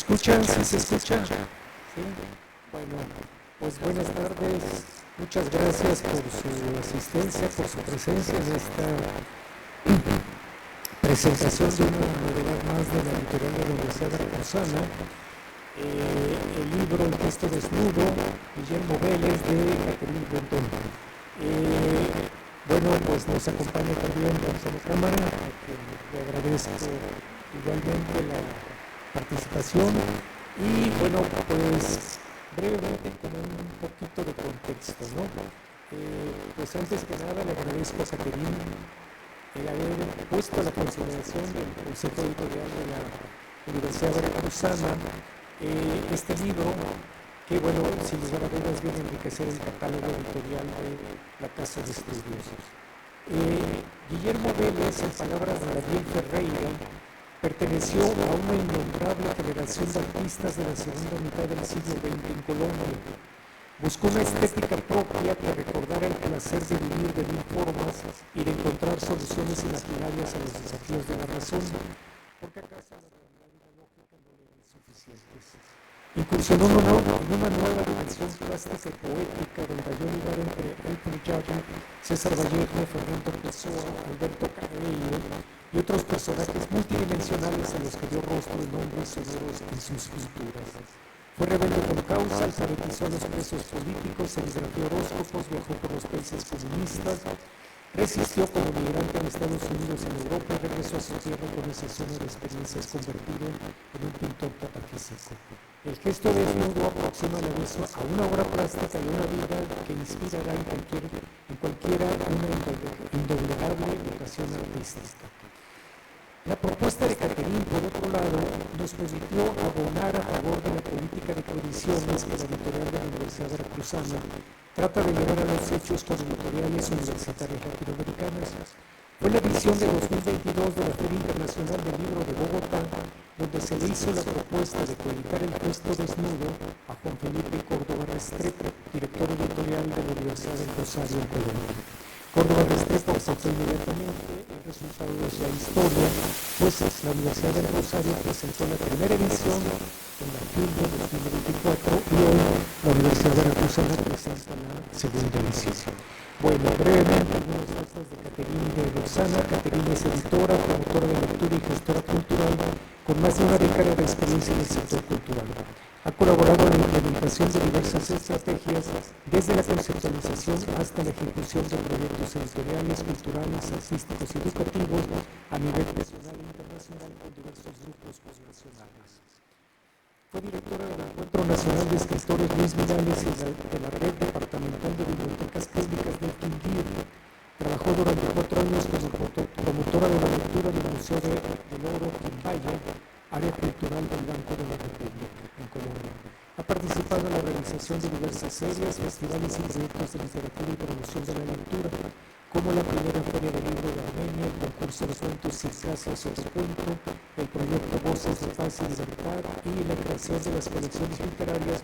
escuchan? ¿Sí se escucha? Sí. Bueno, pues buenas tardes. Muchas gracias por su asistencia, por su presencia en esta presentación de una novedad más de la editorial de la Universidad Veracruzana. El libro El texto desnudo, Guillermo Vélez, de Catherine Bretón. Bueno, pues nos acompaña también Gonzalo Cámara, que le agradezco igualmente la participación. Y bueno, pues brevemente con un poquito de contexto, ¿no? Pues antes que nada le agradezco a Catherine el haber puesto a la consideración del Consejo Editorial de la Universidad Veracruzana este libro que, bueno, sin lugar a dudas viene a enriquecer el catálogo editorial de la Casa de Estudios. Guillermo Vélez, en palabras de Daniel Ferreira, perteneció a una innombrable generación de artistas de la segunda mitad del siglo XX en Colombia. Buscó una estética propia que recordara el placer de vivir de mil formas y de encontrar soluciones imaginarias a los desafíos de la razón, porque acaso la realidad y la lógica no le eran suficientes. Incursionó en una nueva dimensión plástica y poética donde halló lugar entre Elton John, César Vallejo, Fernando Pessoa, Alberto Carrillo y otros personajes multidimensionales a los que dio rostro y nombres sonoros en sus pinturas. Fue rebelde con causa, alfabetizó a los presos políticos, serigrafió horóscopos, viajó por los países comunistas, resistió como migrante en Estados Unidos y en Europa y regresó a su tierra con esa zona de experiencias convertido en un pintor patafísico. El gesto desnudo aproxima la vez a una obra plástica y una vida que inspirará en cualquiera una indoblegable vocación artística. La propuesta de Catherine, por otro lado, nos permitió abonar a favor de la política de coediciones que la editorial de la Universidad Veracruzana trata de llevar a los hechos con editoriales universitarias latinoamericanas. Fue la edición de 2022 de la Feria Internacional del Libro de Bogotá, donde se le hizo la propuesta de coeditar El texto desnudo a Juan Felipe Córdoba Restrepo, director editorial de la Universidad del Rosario en Colombia. Córdoba Restrepo aceptó inmediatamente el resultado de su historia, pues la Universidad del Rosario presentó la primera edición en la FIL de 2024 y hoy la Universidad Veracruzana presenta la segunda edición. Bueno, brevemente, algunas cosas de Catherine de Lozana. Catherine es editora, promotora de lectura y gestora cultural con más de una década de experiencia en el sector cultural. Ha colaborado en la implementación de diversas estrategias, desde la conceptualización hasta la ejecución de proyectos editoriales, culturales, artísticos y educativos a nivel nacional e internacional con diversos grupos poblacionales. Fue directora del Encuentro Nacional de Escritores Luis Vidales y de la Red Departamental de Bibliotecas Públicas del Quindío. Trabajó durante 4 años como promotora de la lectura del Museo del Oro en Valle, área cultural del Banco de la República, en Colombia. Ha participado en la realización de diversas series, festivales y proyectos de literatura y promoción de la lectura, como la primera Feria del Libro de Armenia, el concurso de cuentos Circasia sobre cuento, el proyecto Voces de Paz y Libertad y la creación de las colecciones literarias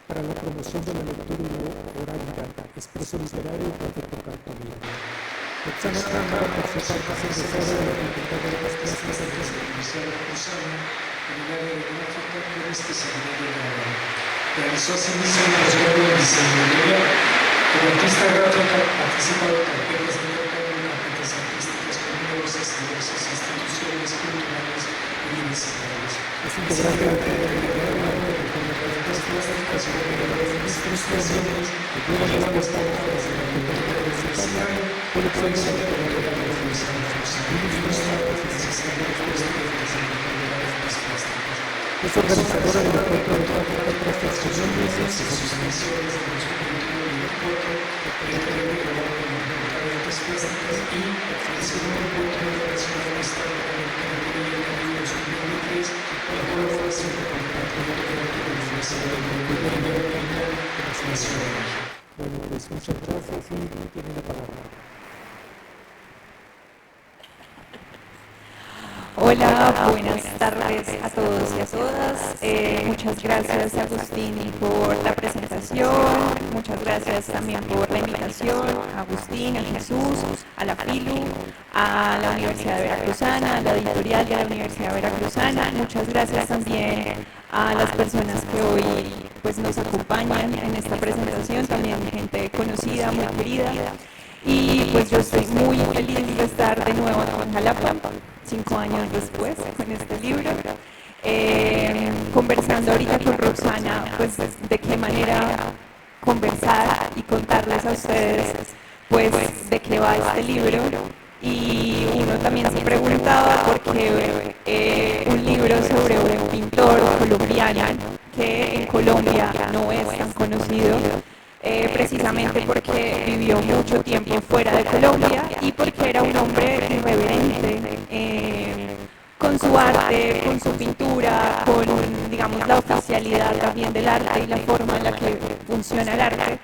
para la promoción de la lectura y la oralidad, Expreso Literario y Proyecto Cartolina. Roxana Cámara, por su parte, es egresada de la Facultad de Artes Plásticas de la Universidad Veracruzana en el área de gráfica con especialidad en la realizó asimismo un posgrado en diseño. Como artista gráfica ha participado en carteles de mercado y carpetas artísticas con numerosas diversas instituciones culturales y universitarias. Es integrante del taller de literatura, de reformas plásticas y de las instituciones que llevan a la postada de la biblioteca universitaria, colección de la literatura de la Universidad Veracruzana, ilustrada por las existentes posteriores en las plásticas. Es organizadora del encuentro de práctica profesional de ciencias sociales de los el Academia de la Facultad de Artes Plásticas y el segundo encuentro internacional de Estándar en Canadería en el 2023 con la colaboración con el Departamento de Arte de la Universidad de Iberoamericana de la Ciudad de México. Bueno, pues muchas gracias y tiene la palabra. Hola, buenas tardes a todos y a todas. Muchas gracias, Agustín, por la presentación. Muchas gracias también por la invitación a Agustín, a Jesús, a la FILU, a la Universidad Veracruzana, a la editorial de la Universidad Veracruzana. Muchas gracias también a las personas que hoy pues, nos acompañan en esta presentación, también gente conocida, muy querida. Y pues yo estoy muy feliz de estar de nuevo en Jalapa, 5 años después, con este libro, conversando ahorita con Roxana, pues de qué manera conversar y contarles a ustedes, pues de qué va este libro. Y uno también se preguntaba por qué un libro sobre un pintor colombiano que en Colombia no es tan conocido, precisamente porque vivió mucho tiempo fuera de Colombia y porque era un hombre irreverente con su arte, con su pintura, con, digamos, la oficialidad también del arte y la forma en la que funciona el arte.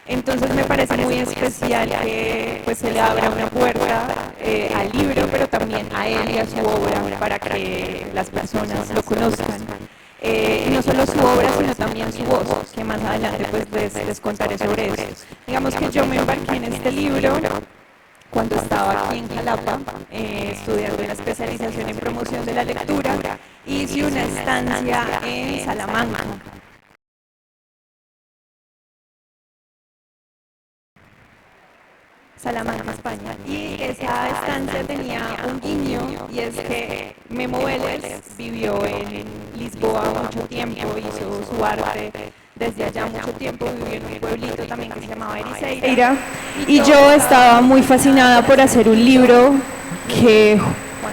Entonces me parece muy especial que pues, se le abra una puerta al libro, pero también a él y a su obra para que las personas lo conozcan. Y no solo su obra, sino también su voz, que más adelante pues, les contaré sobre eso. Digamos que yo me embarqué en este libro cuando estaba aquí en Jalapa, estudiando una especialización en promoción de la lectura, hice una estancia en Salamanca. Salamanca, España. Y esa estancia tenía un guiño, y es que Memo Vélez vivió en Lisboa mucho tiempo, hizo su arte desde allá mucho tiempo, vivió en un pueblito también que se llamaba Ericeira. Y yo estaba muy fascinada por hacer un libro que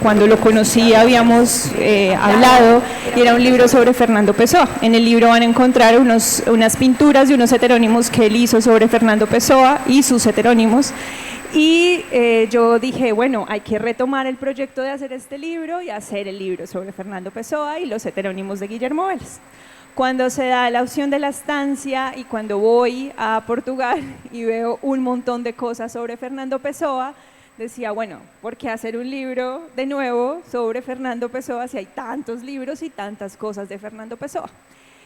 cuando lo conocí habíamos hablado, y era un libro sobre Fernando Pessoa. En el libro van a encontrar unas pinturas de unos heterónimos que él hizo sobre Fernando Pessoa y sus heterónimos. Y yo dije, bueno, hay que retomar el proyecto de hacer este libro y hacer el libro sobre Fernando Pessoa y los heterónimos de Guillermo Vélez. Cuando se da la opción de la estancia y cuando voy a Portugal y veo un montón de cosas sobre Fernando Pessoa, decía, bueno, ¿por qué hacer un libro de nuevo sobre Fernando Pessoa si hay tantos libros y tantas cosas de Fernando Pessoa?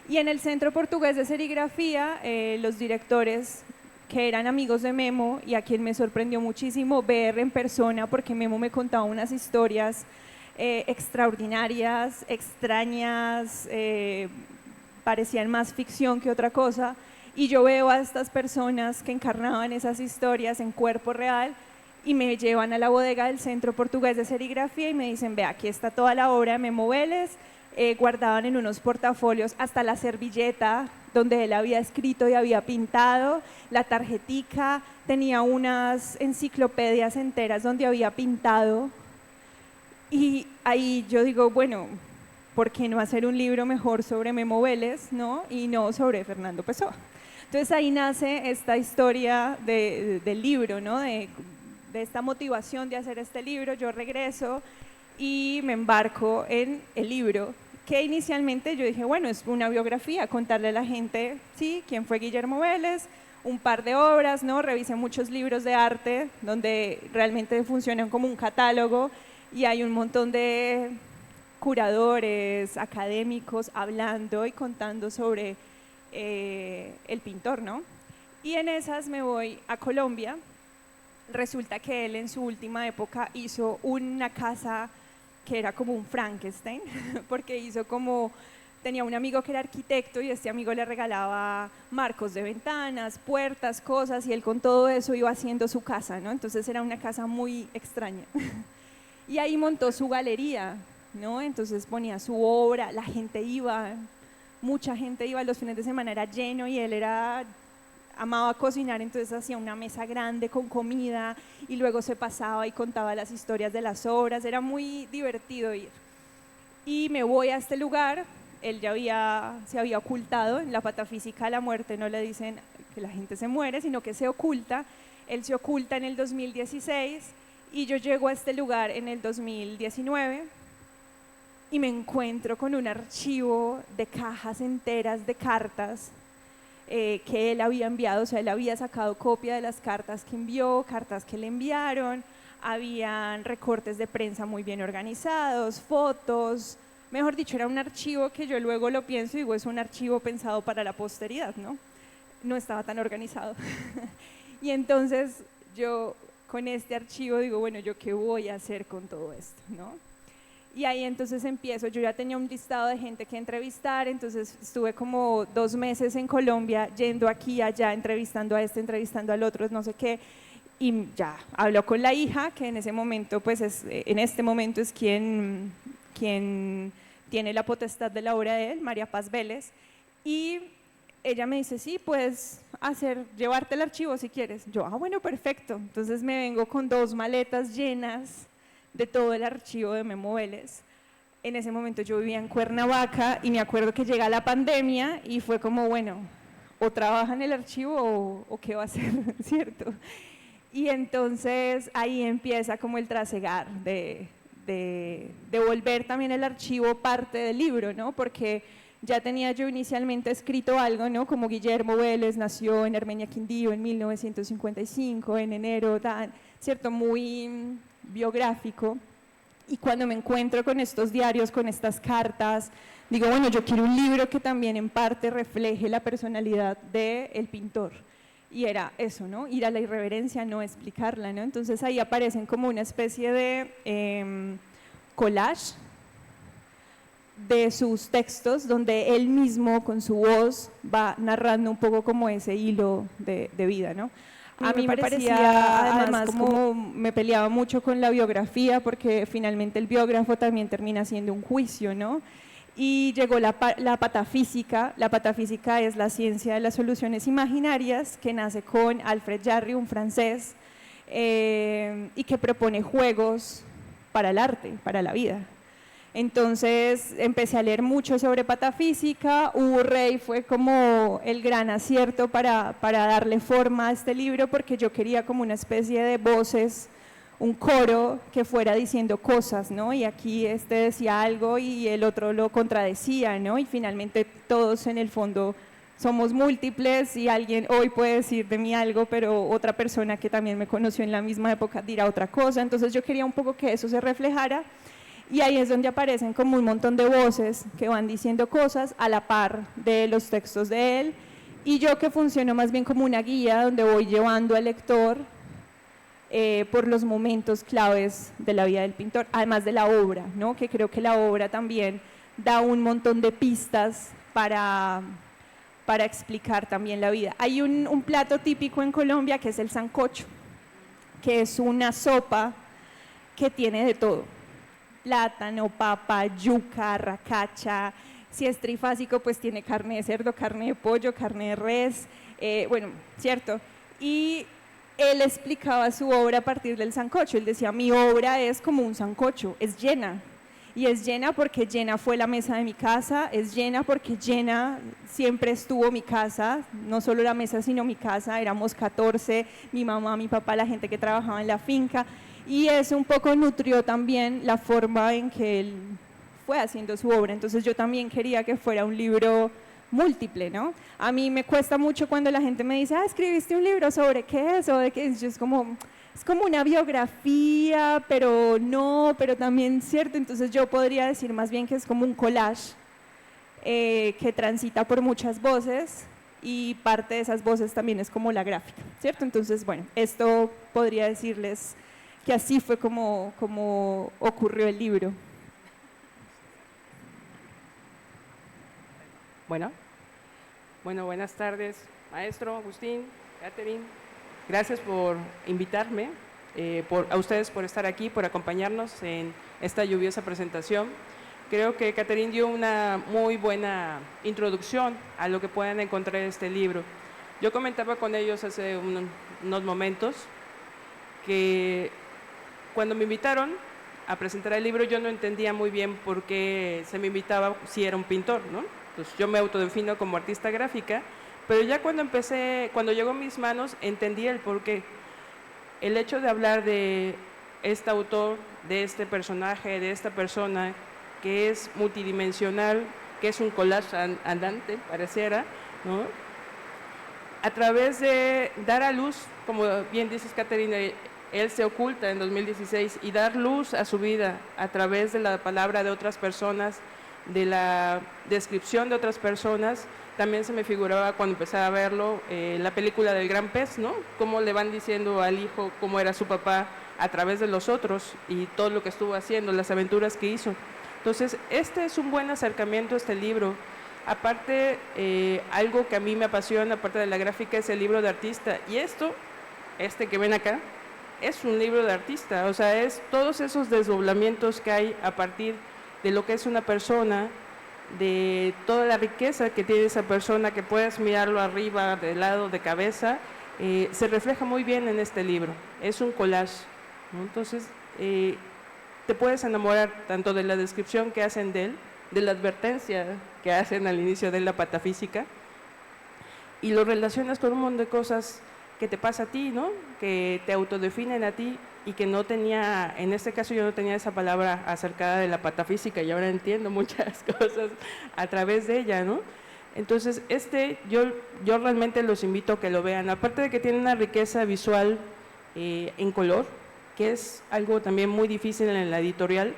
Y en el Centro Portugués de Serigrafía, los directores que eran amigos de Memo, y a quien me sorprendió muchísimo ver en persona, porque Memo me contaba unas historias extraordinarias, extrañas, parecían más ficción que otra cosa, y yo veo a estas personas que encarnaban esas historias en cuerpo real y me llevan a la bodega del Centro Portugués de Serigrafía y me dicen, ve, aquí está toda la obra de Memo Vélez, guardaban en unos portafolios hasta la servilleta donde él había escrito y había pintado, la tarjetica, tenía unas enciclopedias enteras donde había pintado, y ahí yo digo, bueno, ¿por qué no hacer un libro mejor sobre Memo Vélez, ¿no? Y no sobre Fernando Pessoa? Entonces ahí nace esta historia del libro, ¿no? De esta motivación de hacer este libro. Yo regreso y me embarco en el libro, que inicialmente yo dije, bueno, es una biografía, contarle a la gente, sí, quién fue Guillermo Vélez, un par de obras, ¿no? Revisé muchos libros de arte donde realmente funcionan como un catálogo y hay un montón de curadores, académicos hablando y contando sobre el pintor, ¿no? Y en esas me voy a Colombia. Resulta que él en su última época hizo una casa que era como un Frankenstein, porque hizo como, tenía un amigo que era arquitecto y este amigo le regalaba marcos de ventanas, puertas, cosas, y él con todo eso iba haciendo su casa, ¿no? Entonces era una casa muy extraña. Y ahí montó su galería, ¿no? Entonces ponía su obra, la gente iba, mucha gente iba, los fines de semana era lleno y él amaba cocinar, entonces hacía una mesa grande con comida y luego se pasaba y contaba las historias de las obras, era muy divertido ir. Y me voy a este lugar, él ya se había ocultado, en la patafísica de la muerte no le dicen que la gente se muere, sino que se oculta, él se oculta en el 2016 y yo llego a este lugar en el 2019 y me encuentro con un archivo de cajas enteras de cartas que él había enviado, o sea, él había sacado copia de las cartas que envió, cartas que le enviaron, habían recortes de prensa muy bien organizados, fotos, mejor dicho, era un archivo que yo luego lo pienso y digo, es un archivo pensado para la posteridad, ¿no? No estaba tan organizado. Y entonces yo con este archivo digo, bueno, ¿yo qué voy a hacer con todo esto, no? Y ahí entonces empiezo, yo ya tenía un listado de gente que entrevistar, entonces estuve como 2 meses en Colombia, yendo aquí, allá, entrevistando a este, entrevistando al otro, no sé qué, y ya, habló con la hija, que en ese momento, pues en este momento es quien tiene la potestad de la obra de él, María Paz Vélez, y ella me dice, sí, puedes llevarte el archivo si quieres. Yo, bueno, perfecto, entonces me vengo con 2 maletas llenas de todo el archivo de Memo Vélez. En ese momento yo vivía en Cuernavaca y me acuerdo que llega la pandemia y fue como, bueno, o trabaja en el archivo o qué va a hacer, ¿cierto? Y entonces ahí empieza como el trasegar de volver también el archivo parte del libro, ¿no? Porque ya tenía yo inicialmente escrito algo, ¿no? Como Guillermo Vélez nació en Armenia, Quindío en 1955, en enero, ¿cierto? Muy biográfico. Y cuando me encuentro con estos diarios, con estas cartas, digo, bueno, yo quiero un libro que también en parte refleje la personalidad del pintor. Y era eso, ¿no? Ir a la irreverencia, no explicarla, ¿no? Entonces ahí aparecen como una especie de collage de sus textos, donde él mismo con su voz va narrando un poco como ese hilo de vida, ¿no? A mí me parecía, además, como me peleaba mucho con la biografía, porque finalmente el biógrafo también termina siendo un juicio, ¿no? Y llegó la patafísica. La patafísica es la ciencia de las soluciones imaginarias, que nace con Alfred Jarry, un francés, y que propone juegos para el arte, para la vida. Entonces empecé a leer mucho sobre patafísica. Hugo Rey fue como el gran acierto para darle forma a este libro, porque yo quería como una especie de voces, un coro que fuera diciendo cosas, ¿no? Y aquí este decía algo y el otro lo contradecía, ¿no? Y finalmente todos en el fondo somos múltiples y alguien hoy puede decir de mí algo, pero otra persona que también me conoció en la misma época dirá otra cosa. Entonces yo quería un poco que eso se reflejara. Y ahí es donde aparecen como un montón de voces que van diciendo cosas a la par de los textos de él, y yo que funciono más bien como una guía donde voy llevando al lector por los momentos claves de la vida del pintor, además de la obra, ¿no? Que creo que la obra también da un montón de pistas para explicar también la vida. Hay un plato típico en Colombia que es el sancocho, que es una sopa que tiene de todo: plátano, papa, yuca, racacha. Si es trifásico, pues tiene carne de cerdo, carne de pollo, carne de res, bueno, ¿cierto? Y él explicaba su obra a partir del sancocho. Él decía, mi obra es como un sancocho, es llena. Y es llena porque llena fue la mesa de mi casa, es llena porque llena siempre estuvo mi casa, no solo la mesa, sino mi casa. Éramos 14, mi mamá, mi papá, la gente que trabajaba en la finca. Y eso un poco nutrió también la forma en que él fue haciendo su obra. Entonces yo también quería que fuera un libro múltiple, ¿no? A mí me cuesta mucho cuando la gente me dice, ¿escribiste un libro sobre qué es? O de qué es. Yo es como una biografía, pero no, pero también, ¿cierto? Entonces yo podría decir más bien que es como un collage que transita por muchas voces, y parte de esas voces también es como la gráfica, ¿cierto? Entonces, bueno, esto podría decirles que así fue como ocurrió el libro. Bueno, buenas tardes, maestro, Agustín, Catherine. Gracias por invitarme, a ustedes por estar aquí, por acompañarnos en esta lluviosa presentación. Creo que Catherine dio una muy buena introducción a lo que pueden encontrar en este libro. Yo comentaba con ellos hace unos momentos que cuando me invitaron a presentar el libro yo no entendía muy bien por qué se me invitaba si era un pintor, ¿no? Entonces yo me autodefino como artista gráfica, pero ya cuando llegó a mis manos entendí el porqué. El hecho de hablar de este autor, de este personaje, de esta persona que es multidimensional, que es un collage andante, pareciera, ¿no? A través de dar a luz, como bien dices, Caterina, él se oculta en 2016 y dar luz a su vida a través de la palabra de otras personas, de la descripción de otras personas. También se me figuraba cuando empecé a verlo la película del Gran Pez, ¿no? Cómo le van diciendo al hijo cómo era su papá a través de los otros y todo lo que estuvo haciendo, las aventuras que hizo. Entonces, este es un buen acercamiento a este libro. Aparte, algo que a mí me apasiona, aparte de la gráfica, es el libro de artista. Y este que ven acá, es un libro de artista. O sea, es todos esos desdoblamientos que hay a partir de lo que es una persona, de toda la riqueza que tiene esa persona, que puedes mirarlo arriba, de lado, de cabeza, se refleja muy bien en este libro. Es un collage, ¿no? Entonces, te puedes enamorar tanto de la descripción que hacen de él, de la advertencia que hacen al inicio de la patafísica, y lo relacionas con un montón de cosas que te pasa a ti, ¿no? Que te autodefinen a ti y que no tenía, en este caso yo no tenía esa palabra acerca de la patafísica y ahora entiendo muchas cosas a través de ella, ¿no? Entonces, yo realmente los invito a que lo vean, aparte de que tiene una riqueza visual en color, que es algo también muy difícil en la editorial,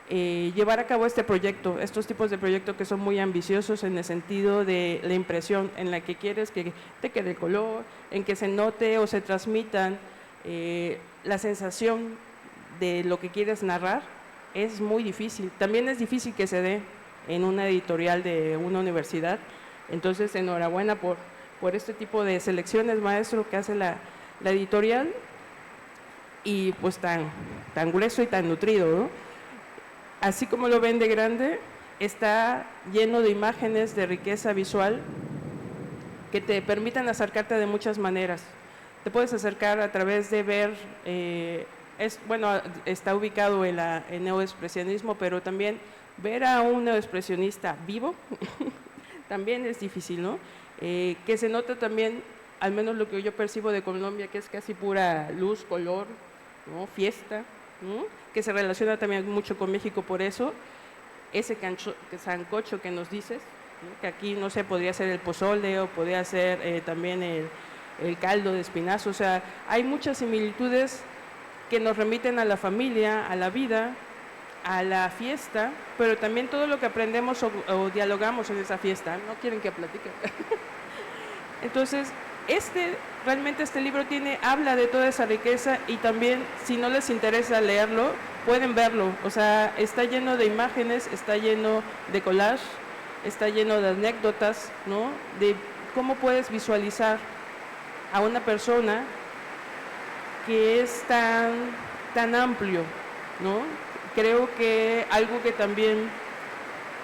llevar a cabo este proyecto, estos tipos de proyectos que son muy ambiciosos en el sentido de la impresión, en la que quieres que te quede el color, en que se note o se transmitan la sensación de lo que quieres narrar, es muy difícil. También es difícil que se dé en una editorial de una universidad. Entonces, enhorabuena por este tipo de selecciones, maestro, que hace la editorial, y pues tan grueso y tan nutrido, ¿no? Así como lo ven de grande, está lleno de imágenes de riqueza visual que te permiten acercarte de muchas maneras. Te puedes acercar a través de ver, está ubicado en el neoexpresionismo, pero también ver a un neoexpresionista vivo también es difícil, ¿no? Que se nota también, al menos lo que yo percibo de Colombia, que es casi pura luz, color, ¿no? Fiesta, ¿no? Que se relaciona también mucho con México por eso, ese sancocho que nos dices, ¿no? Que aquí, no sé, podría ser el pozole o podría ser también el caldo de espinazo. O sea, hay muchas similitudes que nos remiten a la familia, a la vida, a la fiesta, pero también todo lo que aprendemos o dialogamos en esa fiesta. ¿No quieren que platique? Entonces, realmente este libro habla de toda esa riqueza, y también, si no les interesa leerlo, pueden verlo. O sea, está lleno de imágenes, está lleno de collage, está lleno de anécdotas, ¿no? De cómo puedes visualizar a una persona que es tan amplio, ¿no? Creo que algo que también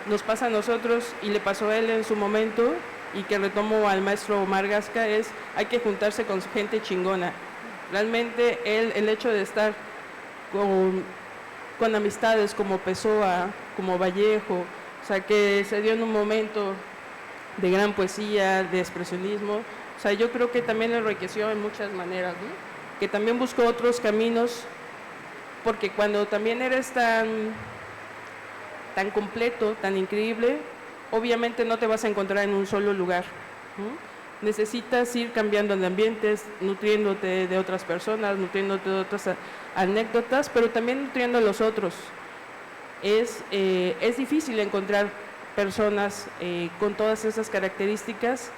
nos pasa a nosotros y le pasó a él en su momento, y que retomo al maestro Omar Gasca, hay que juntarse con gente chingona. Realmente el hecho de estar con amistades como Pessoa, como Vallejo, o sea, que se dio en un momento de gran poesía, de expresionismo, o sea, yo creo que también lo enriqueció en muchas maneras, ¿no? Que también buscó otros caminos, porque cuando también eres tan completo, tan increíble, obviamente no te vas a encontrar en un solo lugar, ¿no? Necesitas ir cambiando de ambientes, nutriéndote de otras personas, nutriéndote de otras anécdotas, pero también nutriendo a los otros. Es difícil encontrar personas con todas esas características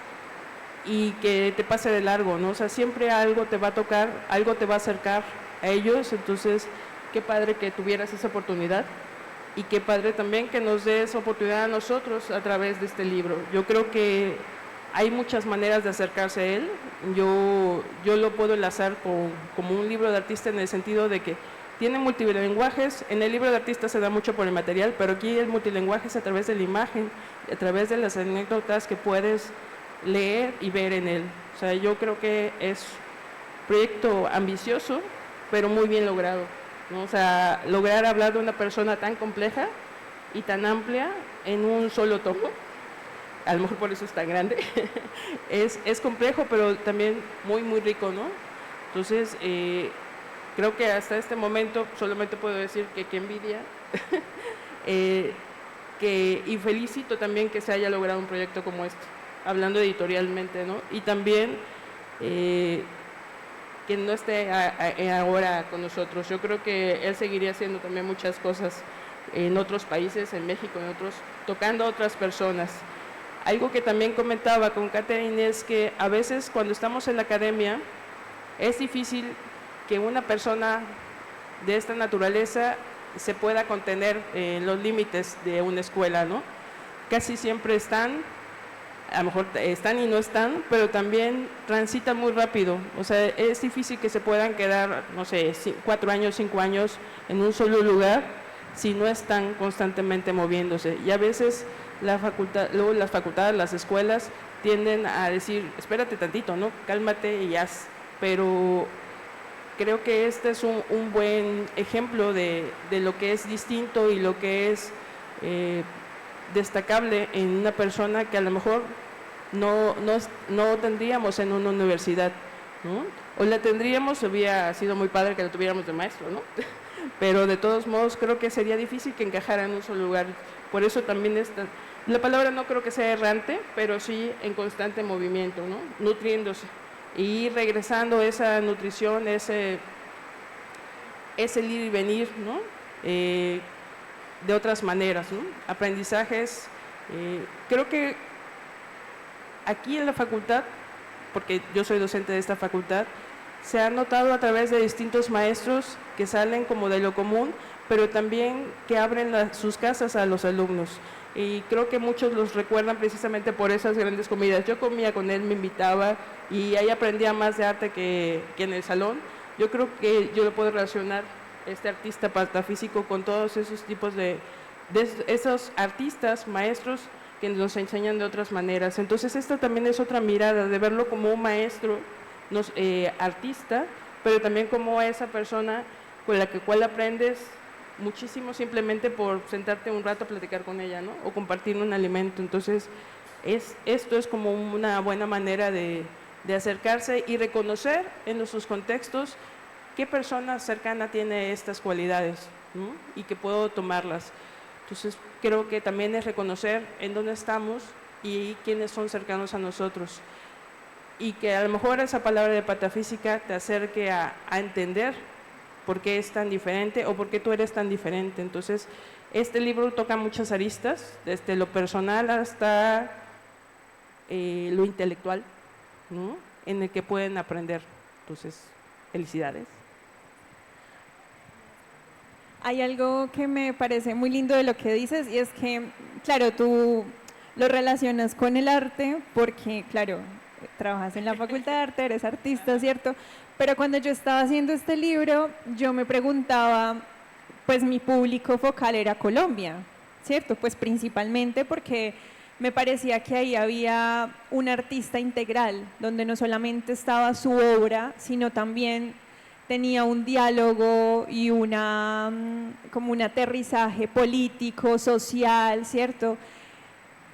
y que te pase de largo, ¿no? O sea, siempre algo te va a tocar, algo te va a acercar a ellos. Entonces, qué padre que tuvieras esa oportunidad. Y qué padre también que nos des oportunidad a nosotros a través de este libro. Yo creo que hay muchas maneras de acercarse a él. Yo lo puedo enlazar como un libro de artista, en el sentido de que tiene multilenguajes. En el libro de artista se da mucho por el material, pero aquí el multilenguaje es a través de la imagen, a través de las anécdotas que puedes leer y ver en él. O sea, yo creo que es un proyecto ambicioso, pero muy bien logrado, ¿no? O sea, lograr hablar de una persona tan compleja y tan amplia en un solo tomo, a lo mejor por eso es tan grande, es complejo, pero también muy, muy rico, ¿no? Entonces, creo que hasta este momento solamente puedo decir que qué envidia, y felicito también que se haya logrado un proyecto como este, hablando editorialmente, ¿no? Y también que no esté ahora con nosotros. Yo creo que él seguiría haciendo también muchas cosas en otros países, en México, en otros, tocando a otras personas. Algo que también comentaba con Catherine es que a veces cuando estamos en la academia es difícil que una persona de esta naturaleza se pueda contener en los límites de una escuela, ¿no? Casi siempre están, a lo mejor están y no están, pero también transitan muy rápido. O sea, es difícil que se puedan quedar, no sé, 4 años, 5 años en un solo lugar si no están constantemente moviéndose. Y a veces luego las facultades, las escuelas tienden a decir, espérate tantito, ¿no? Cálmate y haz. Pero creo que este es un buen ejemplo de lo que es distinto y lo que es destacable en una persona que a lo mejor no tendríamos en una universidad, ¿no? O la tendríamos, hubiera sido muy padre que la tuviéramos de maestro, ¿no? Pero de todos modos creo que sería difícil que encajara en un solo lugar. Por eso también la palabra no creo que sea errante, pero sí en constante movimiento, ¿no? Nutriéndose y regresando esa nutrición, ese ir y venir, ¿no? De otras maneras, ¿no? Aprendizajes. Creo que aquí en la facultad, porque yo soy docente de esta facultad, se ha notado a través de distintos maestros que salen como de lo común, pero también que abren sus casas a los alumnos. Y creo que muchos los recuerdan precisamente por esas grandes comidas. Yo comía con él, me invitaba y ahí aprendía más de arte que en el salón. Yo creo que yo lo puedo relacionar, este artista patafísico, con todos esos tipos de esos artistas, maestros que nos enseñan de otras maneras. Entonces esta también es otra mirada, de verlo como un maestro, artista, pero también como esa persona con la cual aprendes muchísimo simplemente por sentarte un rato a platicar con ella, ¿no? O compartir un alimento. Entonces esto es como una buena manera de acercarse y reconocer en nuestros contextos qué persona cercana tiene estas cualidades, ¿no? Y que puedo tomarlas. Entonces creo que también es reconocer en dónde estamos y quiénes son cercanos a nosotros. Y que a lo mejor esa palabra de patafísica te acerque a entender por qué es tan diferente o por qué tú eres tan diferente. Entonces, este libro toca muchas aristas, desde lo personal hasta lo intelectual, ¿no? En el que pueden aprender. Entonces, felicidades. Hay algo que me parece muy lindo de lo que dices y es que, claro, tú lo relacionas con el arte porque, claro, trabajas en la Facultad de Arte, eres artista, ¿cierto? Pero cuando yo estaba haciendo este libro, yo me preguntaba, pues mi público focal era Colombia, ¿cierto? Pues principalmente porque me parecía que ahí había un artista integral, donde no solamente estaba su obra, sino también tenía un diálogo y como un aterrizaje político, social, ¿cierto?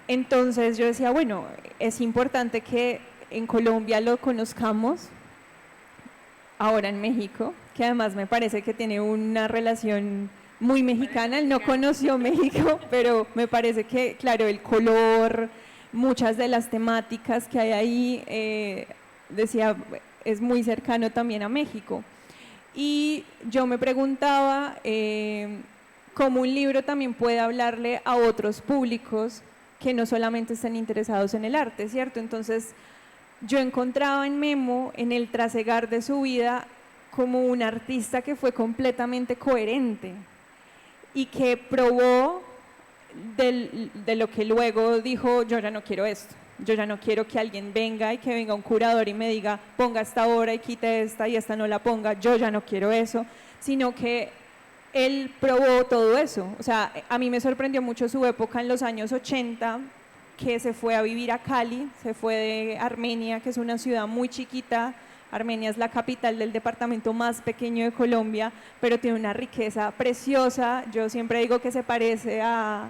Entonces yo decía, bueno, es importante que en Colombia lo conozcamos, ahora en México, que además me parece que tiene una relación muy mexicana. Él no conoció México, pero me parece que, claro, el color, muchas de las temáticas que hay ahí, decía, es muy cercano también a México. Y yo me preguntaba cómo un libro también puede hablarle a otros públicos que no solamente están interesados en el arte, ¿cierto? Entonces, yo encontraba en Memo, en el trasegar de su vida, como un artista que fue completamente coherente y que probó de lo que luego dijo, yo ya no quiero esto, yo ya no quiero que alguien venga y que venga un curador y me diga, ponga esta obra y quite esta y esta no la ponga, yo ya no quiero eso, sino que él probó todo eso. O sea, a mí me sorprendió mucho su época en los años 80, que se fue a vivir a Cali, se fue de Armenia, que es una ciudad muy chiquita. Armenia es la capital del departamento más pequeño de Colombia, pero tiene una riqueza preciosa. Yo siempre digo que se parece a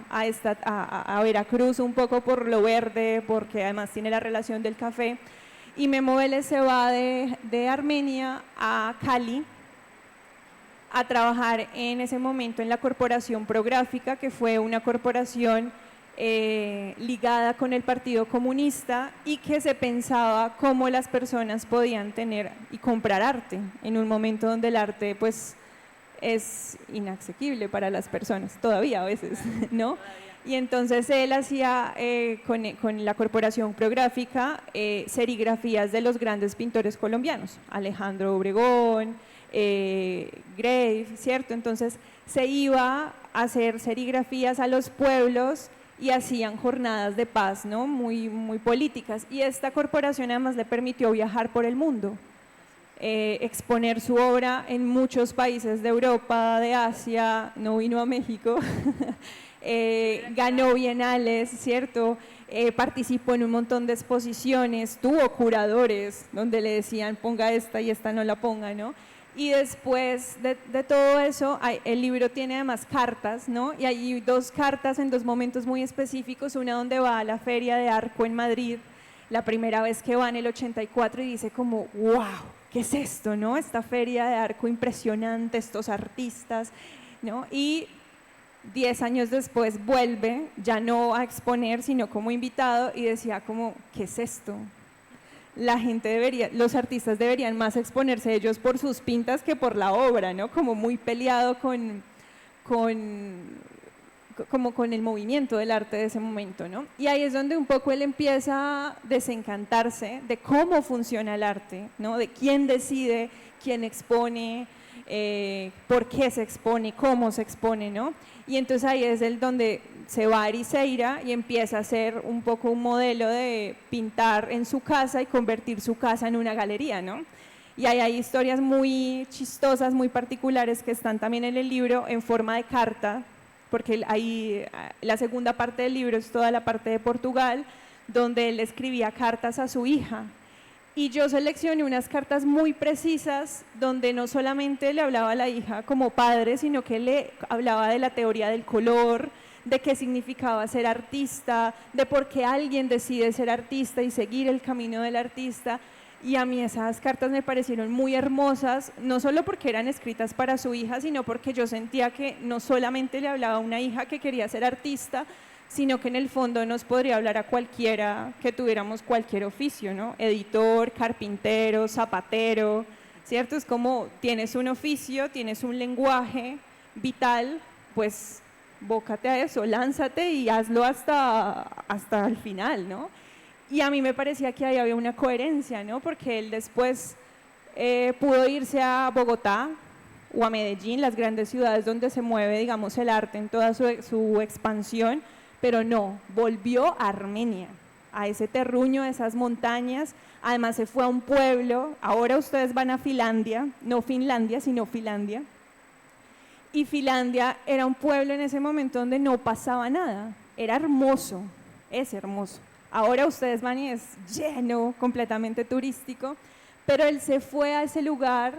Veracruz un poco por lo verde, porque además tiene la relación del café. Y Memo Vélez se va de Armenia a Cali a trabajar en ese momento en la Corporación Prográfica, que fue una corporación ligada con el Partido Comunista y que se pensaba cómo las personas podían tener y comprar arte en un momento donde el arte pues es inasequible para las personas, todavía a veces, ¿no? Y entonces él hacía con la Corporación Prográfica serigrafías de los grandes pintores colombianos, Alejandro Obregón, Grave, ¿cierto? Entonces se iba a hacer serigrafías a los pueblos y hacían jornadas de paz, ¿no? Muy políticas. Y esta corporación además le permitió viajar por el mundo, exponer su obra en muchos países de Europa, de Asia, no vino a México, ganó bienales, ¿cierto? Participó en un montón de exposiciones, tuvo curadores donde le decían ponga esta y esta no la ponga, ¿no? Y después de todo eso, el libro tiene además cartas, ¿no? Y hay dos cartas en dos momentos muy específicos, una donde va a la Feria de Arco en Madrid, la primera vez que va en el 84 y dice como, wow, ¿qué es esto, no? Esta Feria de Arco impresionante, estos artistas, ¿no? Y 10 años después vuelve, ya no a exponer, sino como invitado y decía como, ¿qué es esto? La gente debería, los artistas deberían más exponerse ellos por sus pintas que por la obra, ¿no? Como muy peleado como con el movimiento del arte de ese momento, ¿no? Y ahí es donde un poco él empieza a desencantarse de cómo funciona el arte, ¿no? De quién decide, quién expone, por qué se expone, cómo se expone, ¿no? Y entonces ahí es el donde se va a Ericeira y empieza a hacer un poco un modelo de pintar en su casa y convertir su casa en una galería, ¿no? Y ahí hay historias muy chistosas, muy particulares que están también en el libro en forma de carta, porque ahí la segunda parte del libro es toda la parte de Portugal, donde él escribía cartas a su hija. Y yo seleccioné unas cartas muy precisas donde no solamente le hablaba a la hija como padre, sino que le hablaba de la teoría del color, de qué significaba ser artista, de por qué alguien decide ser artista y seguir el camino del artista. Y a mí esas cartas me parecieron muy hermosas, no solo porque eran escritas para su hija, sino porque yo sentía que no solamente le hablaba a una hija que quería ser artista, sino que en el fondo nos podría hablar a cualquiera que tuviéramos cualquier oficio, ¿no? Editor, carpintero, zapatero, ¿cierto? Es como tienes un oficio, tienes un lenguaje vital, pues bócate a eso, lánzate y hazlo hasta el final, ¿no? Y a mí me parecía que ahí había una coherencia, ¿no? Porque él después pudo irse a Bogotá o a Medellín, las grandes ciudades donde se mueve, digamos, el arte en toda su expansión, pero no, volvió a Armenia, a ese terruño, a esas montañas, además se fue a un pueblo, ahora ustedes van a Finlandia, no Finlandia, sino Finlandia, y Finlandia era un pueblo en ese momento donde no pasaba nada, era hermoso, es hermoso. Ahora ustedes van y es lleno, completamente turístico, pero él se fue a ese lugar,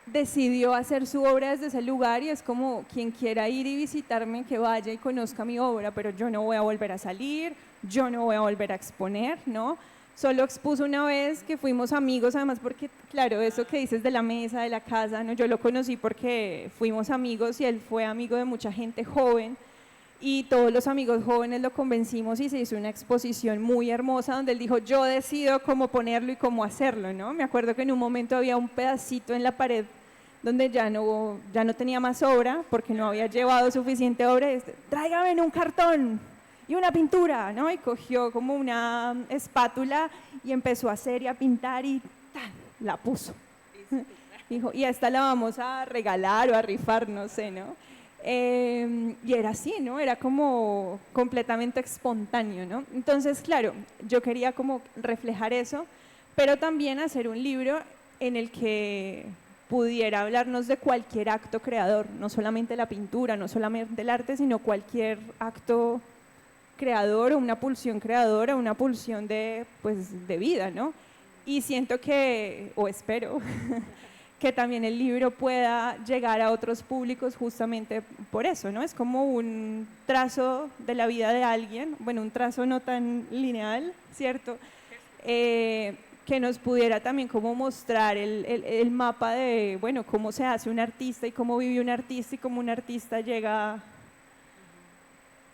decidió hacer su obra desde ese lugar y es como quien quiera ir y visitarme, que vaya y conozca mi obra, pero yo no voy a volver a salir, yo no voy a volver a exponer, ¿no? Solo expuso una vez que fuimos amigos, además porque, claro, eso que dices de la mesa, de la casa, ¿no? Yo lo conocí porque fuimos amigos y él fue amigo de mucha gente joven, y todos los amigos jóvenes lo convencimos y se hizo una exposición muy hermosa donde él dijo, yo decido cómo ponerlo y cómo hacerlo, ¿no? Me acuerdo que en un momento había un pedacito en la pared donde ya no tenía más obra porque no había llevado suficiente obra, y tráigame en un cartón y una pintura, ¿no? Y cogió como una espátula y empezó a hacer y a pintar y ¡tan! La puso. Dijo, y esta la vamos a regalar o a rifar, no sé, ¿no? Y era así, ¿no? Era como completamente espontáneo, ¿no? Entonces, claro, yo quería como reflejar eso, pero también hacer un libro en el que pudiera hablarnos de cualquier acto creador, no solamente la pintura, no solamente el arte, sino cualquier acto creador o una pulsión creadora, una pulsión de, pues, de vida, ¿no? Y siento que, o espero, que también el libro pueda llegar a otros públicos justamente por eso, ¿no? Es como un trazo de la vida de alguien, bueno, un trazo no tan lineal, ¿cierto? Que nos pudiera también como mostrar el mapa de, bueno, cómo se hace un artista y cómo vive un artista y cómo un artista llega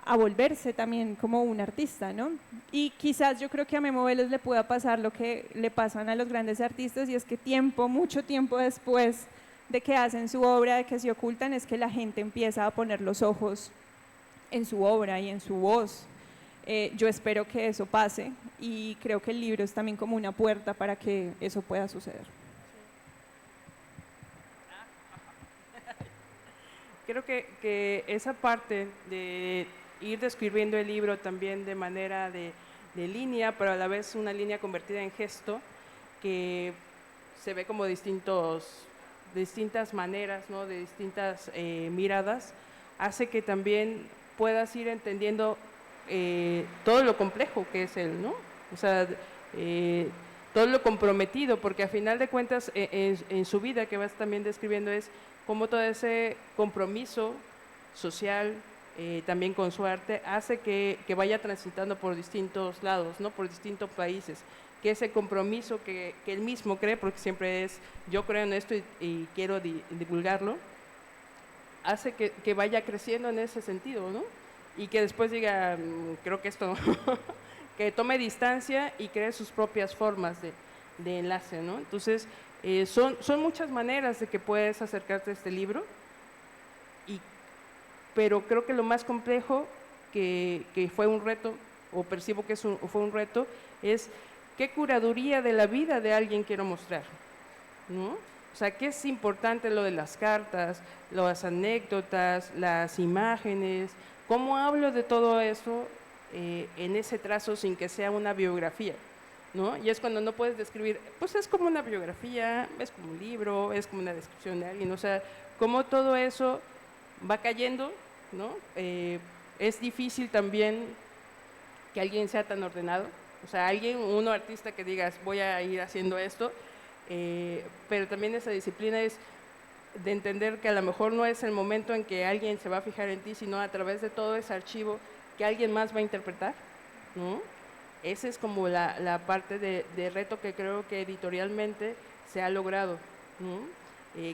a volverse también como un artista, ¿no? Y quizás yo creo que a Memo Vélez le pueda pasar lo que le pasan a los grandes artistas, y es que mucho tiempo después de que hacen su obra, de que se ocultan, es que la gente empieza a poner los ojos en su obra y en su voz. Yo espero que eso pase, y creo que el libro es también como una puerta para que eso pueda suceder. Creo que esa parte de ir describiendo el libro también de manera de línea, pero a la vez una línea convertida en gesto, que se ve como distintas maneras, ¿no? De distintas miradas, hace que también puedas ir entendiendo todo lo complejo que es él, ¿no? O sea, todo lo comprometido, porque a final de cuentas en su vida que vas también describiendo es como todo ese compromiso social, también con su arte, hace que vaya transitando por distintos lados, ¿no? Por distintos países, que ese compromiso que él mismo cree, porque siempre es, yo creo en esto y quiero divulgarlo, hace que vaya creciendo en ese sentido, ¿no? Y que después diga, creo que esto, que tome distancia y cree sus propias formas de enlace, ¿no? Entonces, son muchas maneras de que puedes acercarte a este libro, pero creo que lo más complejo que fue un reto, o percibo que fue un reto, es qué curaduría de la vida de alguien quiero mostrar, ¿no? O sea, qué es importante lo de las cartas, las anécdotas, las imágenes, cómo hablo de todo eso en ese trazo sin que sea una biografía, ¿no? Y es cuando no puedes describir, pues es como una biografía, es como un libro, es como una descripción de alguien, o sea, cómo todo eso va cayendo, ¿no? Es difícil también que alguien sea tan ordenado, o sea, uno artista que digas, voy a ir haciendo esto, pero también esa disciplina es de entender que a lo mejor no es el momento en que alguien se va a fijar en ti, sino a través de todo ese archivo que alguien más va a interpretar, ¿no? Esa es como la parte de reto que creo que editorialmente se ha logrado, ¿no?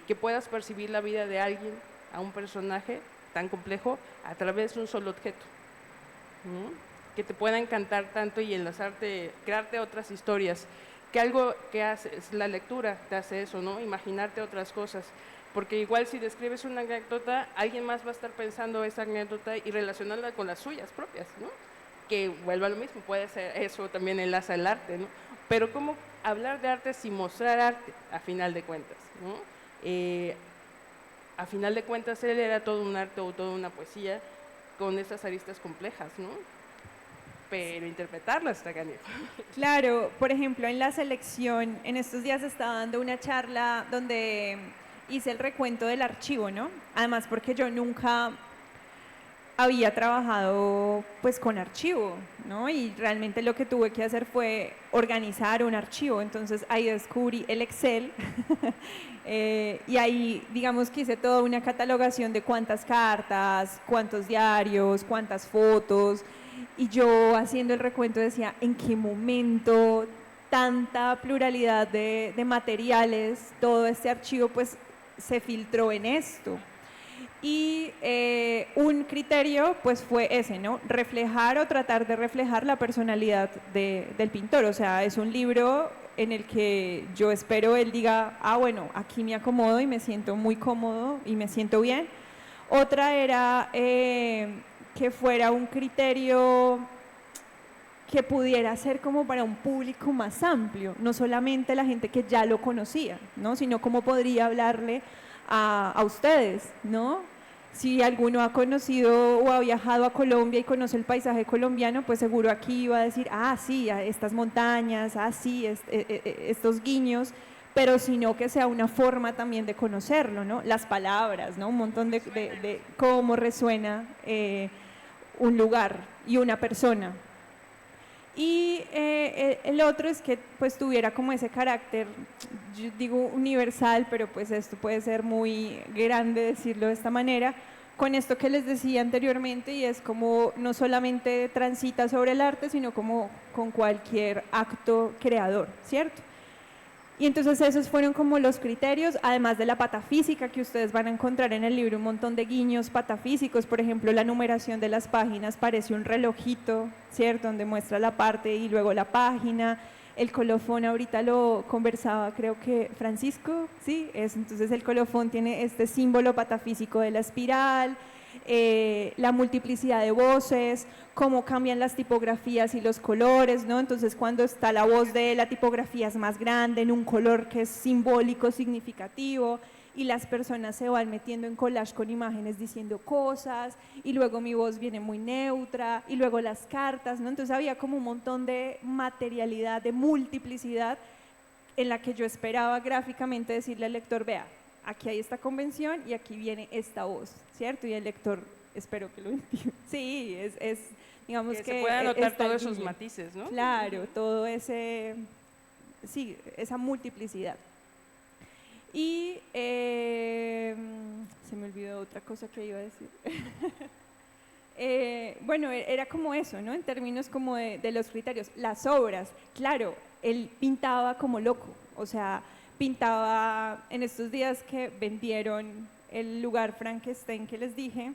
Que puedas percibir la vida de alguien, a un personaje tan complejo, a través de un solo objeto, ¿no? Que te pueda encantar tanto y enlazarte, crearte otras historias, que algo que hace, la lectura te hace eso, ¿no? Imaginarte otras cosas, porque igual si describes una anécdota, alguien más va a estar pensando esa anécdota y relacionarla con las suyas propias, ¿no? Que vuelva a lo mismo, puede ser eso también enlaza el arte, ¿no? Pero cómo hablar de arte sin mostrar arte, a final de cuentas, ¿no? A final de cuentas él era todo un arte o toda una poesía con esas aristas complejas, ¿no? Pero interpretarlas está canijo. Claro, por ejemplo, en la selección, en estos días estaba dando una charla donde hice el recuento del archivo, ¿no? Además porque yo nunca había trabajado pues con archivo, ¿no? Y realmente lo que tuve que hacer fue organizar un archivo, entonces ahí descubrí el Excel y ahí digamos que hice toda una catalogación de cuántas cartas, cuántos diarios, cuántas fotos, y yo haciendo el recuento decía, ¿en qué momento tanta pluralidad de materiales, todo este archivo pues se filtró en esto? Y un criterio pues fue ese, ¿no? Reflejar o tratar de reflejar la personalidad del pintor, o sea, es un libro en el que yo espero él diga, ah bueno, aquí me acomodo y me siento muy cómodo y me siento bien. Otra era que fuera un criterio que pudiera ser como para un público más amplio, no solamente la gente que ya lo conocía, ¿no? Sino cómo podría hablarle a ustedes, ¿no? Si alguno ha conocido o ha viajado a Colombia y conoce el paisaje colombiano, pues seguro aquí va a decir, ah, sí, estas montañas, ah, sí, estos guiños, pero sino que sea una forma también de conocerlo, ¿no? Las palabras, ¿no? Un montón de cómo resuena un lugar y una persona. Y el otro es que pues tuviera como ese carácter, yo digo universal, pero pues esto puede ser muy grande decirlo de esta manera, con esto que les decía anteriormente, y es como no solamente transita sobre el arte, sino como con cualquier acto creador, ¿cierto? Y entonces esos fueron como los criterios, además de la patafísica, que ustedes van a encontrar en el libro un montón de guiños patafísicos. Por ejemplo, la numeración de las páginas parece un relojito, ¿cierto? Donde muestra la parte y luego la página. El colofón, ahorita lo conversaba, creo que Francisco, ¿sí? Entonces el colofón tiene este símbolo patafísico de la espiral, la multiplicidad de voces, cómo cambian las tipografías y los colores, ¿no? Entonces cuando está la voz de la tipografía es más grande, en un color que es simbólico, significativo, y las personas se van metiendo en collage con imágenes diciendo cosas, y luego mi voz viene muy neutra, y luego las cartas, ¿no? Entonces había como un montón de materialidad, de multiplicidad, en la que yo esperaba gráficamente decirle al lector, vea, aquí hay esta convención y aquí viene esta voz, ¿cierto? Y el lector, espero que lo entienda. Sí, digamos que se puedan notar todos esos matices, ¿no? Claro, todo ese, sí, esa multiplicidad. Y se me olvidó otra cosa que iba a decir. Bueno, era como eso, ¿no? En términos como de los criterios. Las obras, claro, él pintaba como loco, o sea, pintaba en estos días que vendieron el lugar Frankenstein que les dije,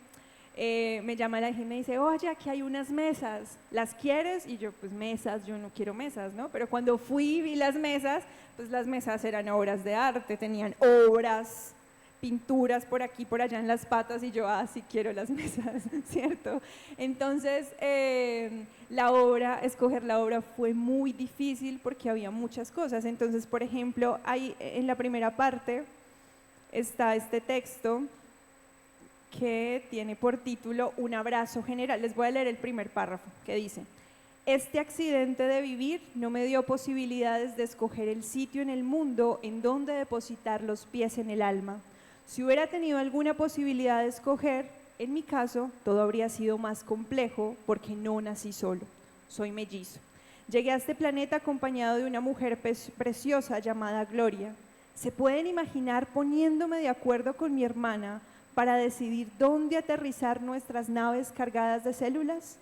me llama la gente y me dice, oye, aquí hay unas mesas, ¿las quieres? Y yo, pues mesas, yo no quiero mesas, ¿no? Pero cuando fui y vi las mesas, pues las mesas eran obras de arte, tenían obras, pinturas por aquí, por allá en las patas, y yo, sí quiero las mesas, ¿cierto? Entonces, escoger la obra fue muy difícil porque había muchas cosas. Entonces, por ejemplo, ahí en la primera parte está este texto que tiene por título Un abrazo general. Les voy a leer el primer párrafo que dice: este accidente de vivir no me dio posibilidades de escoger el sitio en el mundo en donde depositar los pies en el alma. Si hubiera tenido alguna posibilidad de escoger, en mi caso, todo habría sido más complejo porque no nací solo, soy mellizo. Llegué a este planeta acompañado de una mujer preciosa llamada Gloria. ¿Se pueden imaginar poniéndome de acuerdo con mi hermana para decidir dónde aterrizar nuestras naves cargadas de células?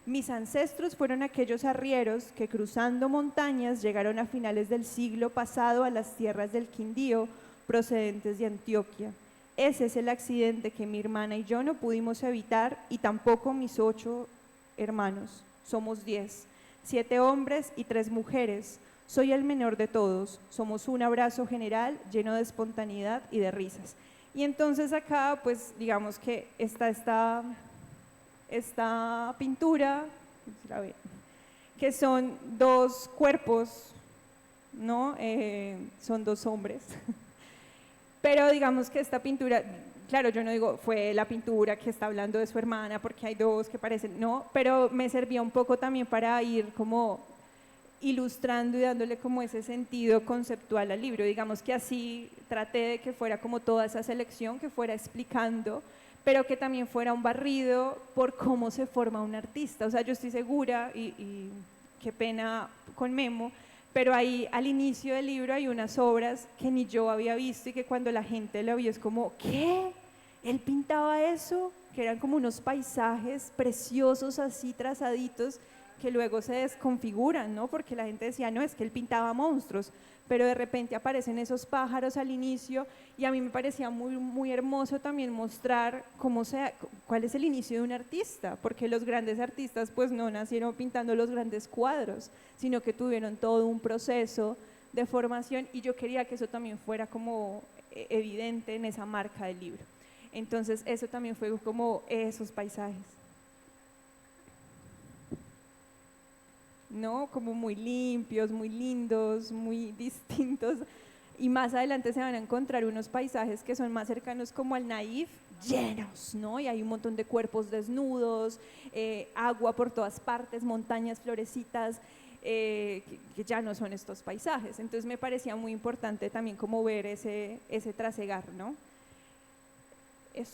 Mis ancestros fueron aquellos arrieros que cruzando montañas llegaron a finales del siglo pasado a las tierras del Quindío, procedentes de Antioquia. Ese es el accidente que mi hermana y yo no pudimos evitar, y tampoco mis 8 hermanos. Somos 10, 7 hombres y 3 mujeres. Soy el menor de todos. Somos un abrazo general lleno de espontaneidad y de risas. Y entonces acá, pues digamos que está esta pintura, que son 2 cuerpos, ¿no? Son 2 hombres. Pero digamos que esta pintura, claro, yo no digo fue la pintura que está hablando de su hermana porque hay 2 que parecen, no, pero me servía un poco también para ir como ilustrando y dándole como ese sentido conceptual al libro. Digamos que así traté de que fuera como toda esa selección, que fuera explicando, pero que también fuera un barrido por cómo se forma un artista. O sea, yo estoy segura, y qué pena con Memo, pero ahí al inicio del libro hay unas obras que ni yo había visto y que cuando la gente lo vio es como, ¿qué? ¿Él pintaba eso? Que eran como unos paisajes preciosos así trazaditos que luego se desconfiguran, ¿no? Porque la gente decía, no, es que él pintaba monstruos, pero de repente aparecen esos pájaros al inicio y a mí me parecía muy, muy hermoso también mostrar cuál es el inicio de un artista, porque los grandes artistas pues no nacieron pintando los grandes cuadros, sino que tuvieron todo un proceso de formación, y yo quería que eso también fuera como evidente en esa marca del libro. Entonces eso también fue como esos paisajes, ¿no? Como muy limpios, muy lindos, muy distintos, y más adelante se van a encontrar unos paisajes que son más cercanos como al naif, llenos, ¿no? Y hay un montón de cuerpos desnudos, agua por todas partes, montañas, florecitas, que ya no son estos paisajes. Entonces me parecía muy importante también como ver ese trasegar, ¿no? Eso.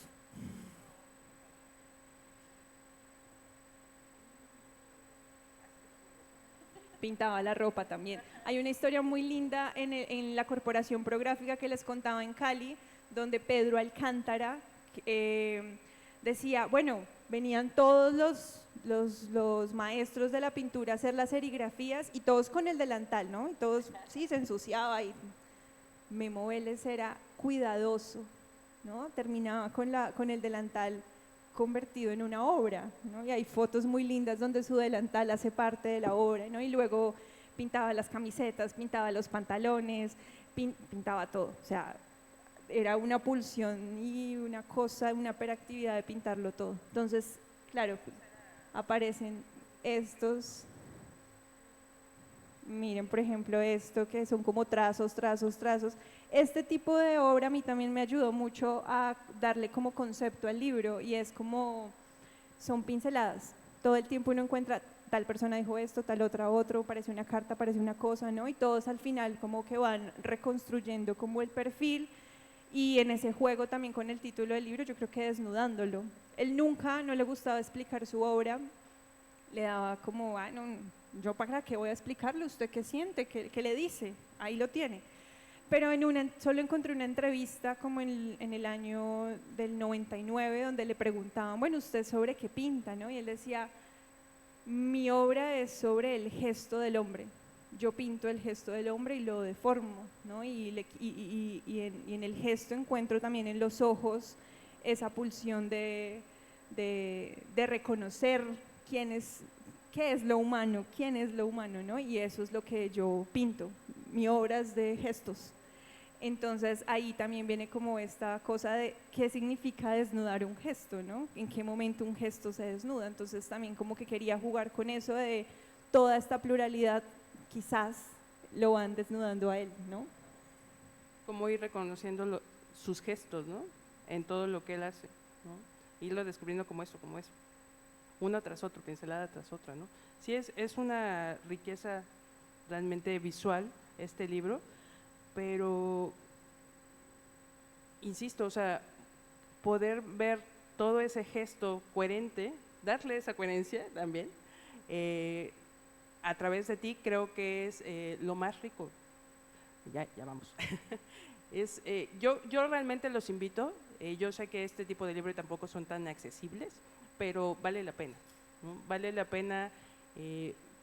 Pintaba la ropa también. Hay una historia muy linda en la Corporación Prográfica que les contaba en Cali, donde Pedro Alcántara decía, bueno, venían todos los maestros de la pintura a hacer las serigrafías y todos con el delantal, ¿no? Y todos, sí, se ensuciaba y Memo Vélez era cuidadoso, ¿no? Terminaba con el delantal convertido en una obra, ¿no? Y hay fotos muy lindas donde su delantal hace parte de la obra, ¿no? Y luego pintaba las camisetas, pintaba los pantalones, pintaba todo, o sea, era una pulsión y una cosa, una hiperactividad de pintarlo todo. Entonces, claro, aparecen estos, miren por ejemplo esto que son como trazos. Este tipo de obra a mí también me ayudó mucho a darle como concepto al libro, y es como, son pinceladas, todo el tiempo uno encuentra, tal persona dijo esto, tal otra otro, parece una carta, parece una cosa, ¿no? Y todos al final como que van reconstruyendo como el perfil, y en ese juego también con el título del libro yo creo que desnudándolo. Él nunca, no le gustaba explicar su obra, le daba como, no, yo para qué voy a explicarle, usted qué siente, qué le dice, ahí lo tiene. Pero solo encontré una entrevista como en el año del 99 donde le preguntaban, bueno, ¿usted sobre qué pinta? ¿No? Y él decía, mi obra es sobre el gesto del hombre, yo pinto el gesto del hombre y lo deformo, ¿no? Y en el gesto encuentro también en los ojos esa pulsión de reconocer qué es lo humano, ¿no? Y eso es lo que yo pinto, mi obra es de gestos. Entonces ahí también viene como esta cosa de qué significa desnudar un gesto, ¿no? En qué momento un gesto se desnuda. Entonces también como que quería jugar con eso de toda esta pluralidad, quizás lo van desnudando a él, ¿no? Como ir reconociendo sus gestos, ¿no? En todo lo que él hace, ¿no? Irlo descubriendo como eso, una tras otra, pincelada tras otra, ¿no? Sí, es una riqueza realmente visual este libro, pero insisto, o sea, poder ver todo ese gesto coherente, darle esa coherencia también, a través de ti, creo que es lo más rico. Ya vamos. Yo realmente los invito, yo sé que este tipo de libros tampoco son tan accesibles, pero vale la pena, ¿no? Vale la pena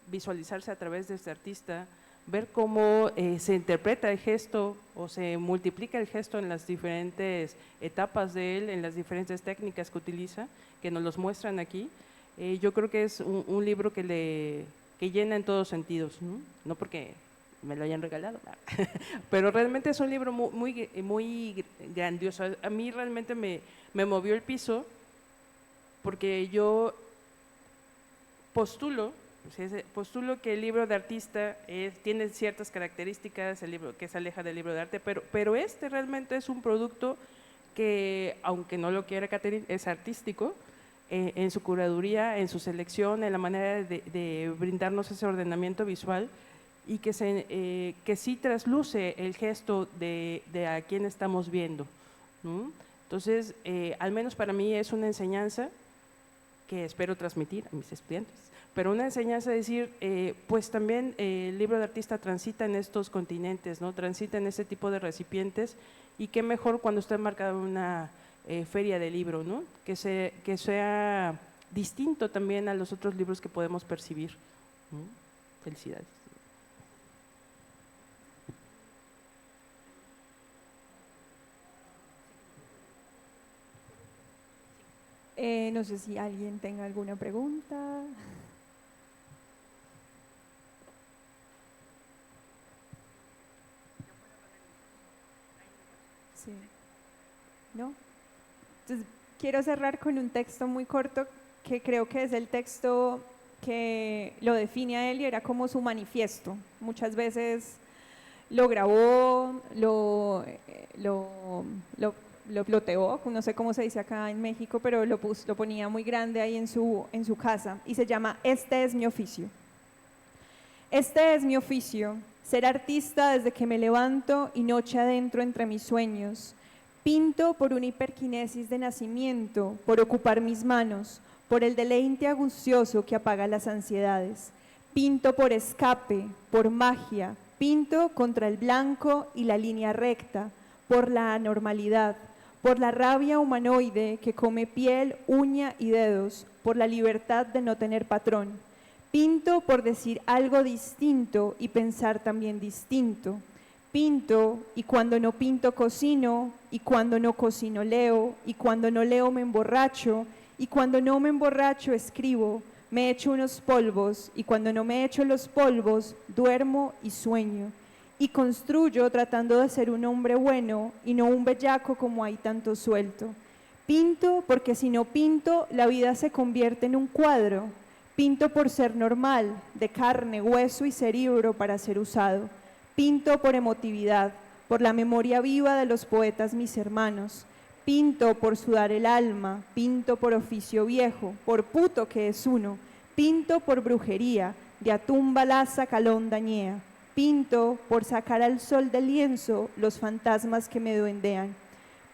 visualizarse a través de este artista, ver cómo se interpreta el gesto o se multiplica el gesto en las diferentes etapas de él, en las diferentes técnicas que utiliza, que nos los muestran aquí. Yo creo que es un libro que llena en todos sentidos, ¿no? No porque me lo hayan regalado, pero realmente es un libro muy grandioso. A mí realmente me movió el piso, porque yo postulo que el libro de artista tiene ciertas características, el libro que se aleja del libro de arte, pero este realmente es un producto que, aunque no lo quiera Catherine, es artístico en su curaduría, en su selección, en la manera de brindarnos ese ordenamiento visual, y que sí trasluce el gesto de a quién estamos viendo, ¿no? Entonces, al menos para mí es una enseñanza que espero transmitir a mis estudiantes, pero una enseñanza de decir, pues también el libro de artista transita en estos continentes, ¿no? Transita en este tipo de recipientes, y qué mejor cuando está enmarcado en una feria de libro, ¿no? Que sea distinto también a los otros libros que podemos percibir, ¿no? Felicidades. No sé si alguien tenga alguna pregunta. Sí. ¿No? Entonces, quiero cerrar con un texto muy corto que creo que es el texto que lo define a él y era como su manifiesto. Muchas veces lo grabó, lo ploteó, no sé cómo se dice acá en México, pero lo ponía muy grande ahí en su casa, y se llama Este es mi oficio. Este es mi oficio, ser artista desde que me levanto y noche adentro entre mis sueños. Pinto por una hiperquinesis de nacimiento, por ocupar mis manos, por el deleite angustioso que apaga las ansiedades. Pinto por escape, por magia, pinto contra el blanco y la línea recta, por la anormalidad, por la rabia humanoide que come piel, uña y dedos, por la libertad de no tener patrón. Pinto por decir algo distinto y pensar también distinto. Pinto, y cuando no pinto cocino, y cuando no cocino leo, y cuando no leo me emborracho, y cuando no me emborracho escribo, me echo unos polvos, y cuando no me echo los polvos, duermo y sueño. Y construyo tratando de ser un hombre bueno, y no un bellaco como hay tanto suelto. Pinto porque si no pinto, la vida se convierte en un cuadro. Pinto por ser normal, de carne, hueso y cerebro para ser usado. Pinto por emotividad, por la memoria viva de los poetas mis hermanos. Pinto por sudar el alma, pinto por oficio viejo, por puto que es uno. Pinto por brujería, de atún balaza calón dañea. Pinto por sacar al sol del lienzo los fantasmas que me duendean.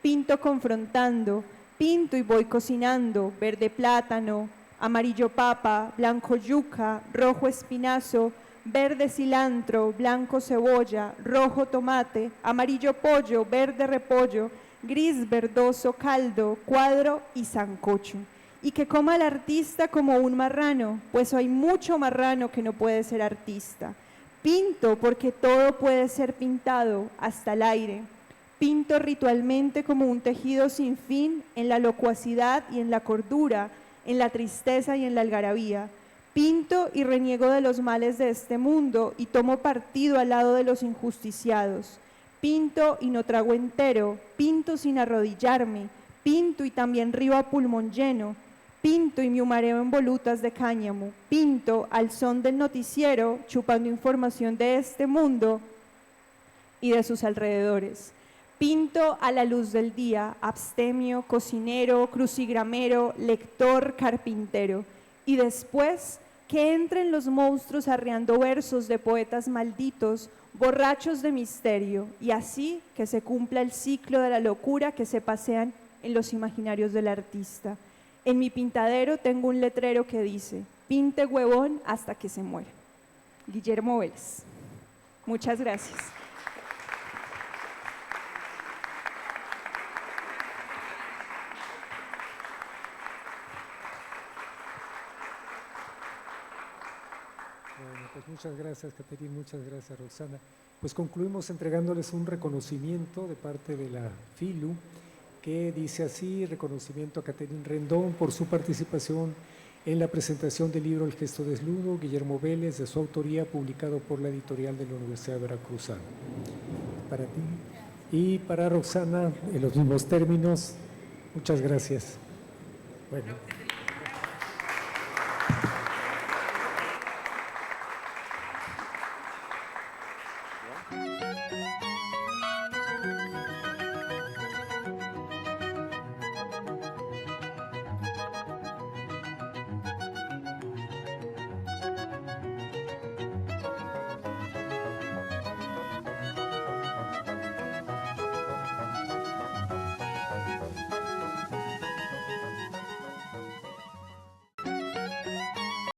Pinto confrontando, pinto y voy cocinando, verde plátano, amarillo papa, blanco yuca, rojo espinazo, verde cilantro, blanco cebolla, rojo tomate, amarillo pollo, verde repollo, gris verdoso caldo, cuadro y sancocho. Y que coma el artista como un marrano, pues hay mucho marrano que no puede ser artista. Pinto porque todo puede ser pintado, hasta el aire. Pinto ritualmente como un tejido sin fin en la locuacidad y en la cordura, en la tristeza y en la algarabía. Pinto y reniego de los males de este mundo y tomo partido al lado de los injusticiados. Pinto y no trago entero, pinto sin arrodillarme, pinto y también río a pulmón lleno, pinto y me humareo en volutas de cáñamo, pinto al son del noticiero chupando información de este mundo y de sus alrededores. Pinto a la luz del día, abstemio, cocinero, crucigramero, lector, carpintero. Y después que entren los monstruos arreando versos de poetas malditos, borrachos de misterio, y así que se cumpla el ciclo de la locura que se pasean en los imaginarios del artista. En mi pintadero tengo un letrero que dice, pinte huevón hasta que se muera. Guillermo Vélez. Muchas gracias. Bueno, pues muchas gracias, Caterina, muchas gracias, Roxana. Pues concluimos entregándoles un reconocimiento de parte de la FILU, que dice así: reconocimiento a Caterina Rendón por su participación en la presentación del libro El gesto desnudo, Guillermo Vélez, de su autoría, publicado por la editorial de la Universidad Veracruzana. Para ti y para Roxana, en los mismos términos, muchas gracias. Bueno.